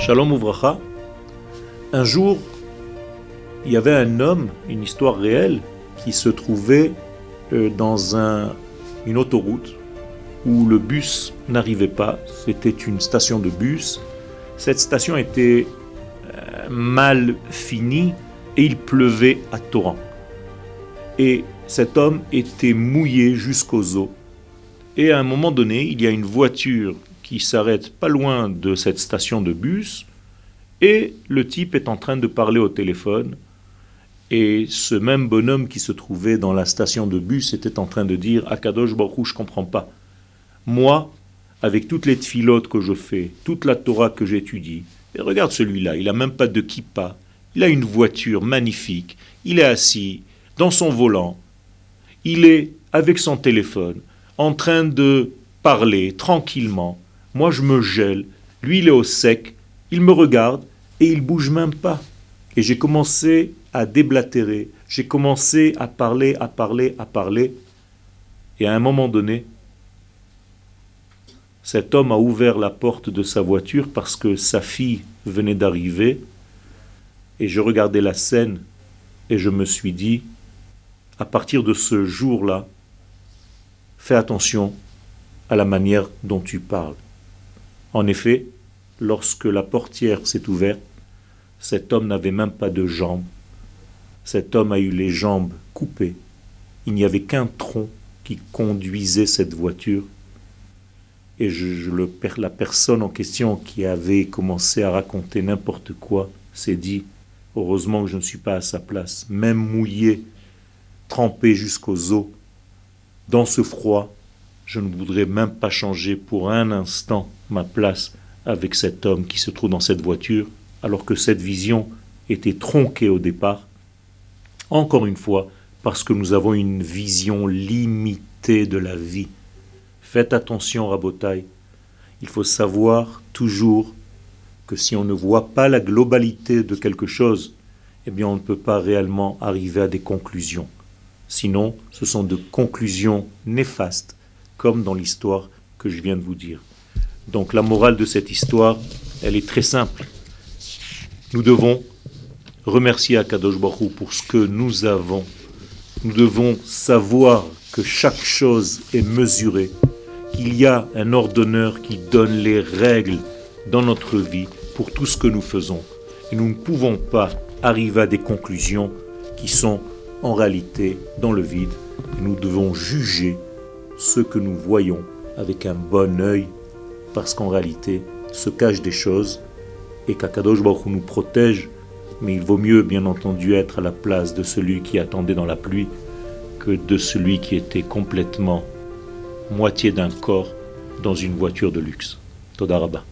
Shalom Uvracha. Un jour, il y avait un homme, une histoire réelle, qui se trouvait dans une autoroute où le bus n'arrivait pas. C'était une station de bus. Cette station était mal finie et il pleuvait à torrent. Et cet homme était mouillé jusqu'aux os. Et à un moment donné, il y a une voiture qui s'arrête pas loin de cette station de bus et le type est en train de parler au téléphone. Et ce même bonhomme qui se trouvait dans la station de bus était en train de dire « Akadosh Baruch Hu, je comprends pas. Moi, avec toutes les tfilotes que je fais, toute la Torah que j'étudie, et regarde celui-là, il a même pas de kippa, il a une voiture magnifique, il est assis dans son volant, il est avec son téléphone, en train de parler tranquillement. Moi, je me gèle, lui, il est au sec, il me regarde et il bouge même pas. » Et j'ai commencé à déblatérer, j'ai commencé à parler. Et à un moment donné, cet homme a ouvert la porte de sa voiture parce que sa fille venait d'arriver. Et je regardais la scène et je me suis dit, à partir de ce jour-là, fais attention à la manière dont tu parles. En effet, lorsque la portière s'est ouverte, cet homme n'avait même pas de jambes. Cet homme a eu les jambes coupées. Il n'y avait qu'un tronc qui conduisait cette voiture. Et la personne en question qui avait commencé à raconter n'importe quoi s'est dit « Heureusement que je ne suis pas à sa place, même mouillé, trempé jusqu'aux os. Dans ce froid, je ne voudrais même pas changer pour un instant ma place avec cet homme qui se trouve dans cette voiture. » Alors que cette vision était tronquée au départ, encore une fois, parce que nous avons une vision limitée de la vie. Faites attention, Rabotai, il faut savoir toujours que si on ne voit pas la globalité de quelque chose, eh bien on ne peut pas réellement arriver à des conclusions. Sinon, ce sont de conclusions néfastes, comme dans l'histoire que je viens de vous dire. Donc la morale de cette histoire, elle est très simple. Nous devons remercier Akadosh Baruch Hu pour ce que nous avons. Nous devons savoir que chaque chose est mesurée, qu'il y a un ordonneur qui donne les règles dans notre vie pour tout ce que nous faisons. Et nous ne pouvons pas arriver à des conclusions qui sont en réalité dans le vide. Nous devons juger ce que nous voyons avec un bon œil, parce qu'en réalité se cachent des choses et qu'Akadosh Baruch Hu nous protège, mais il vaut mieux bien entendu être à la place de celui qui attendait dans la pluie que de celui qui était complètement moitié d'un corps dans une voiture de luxe. Toda Rabba.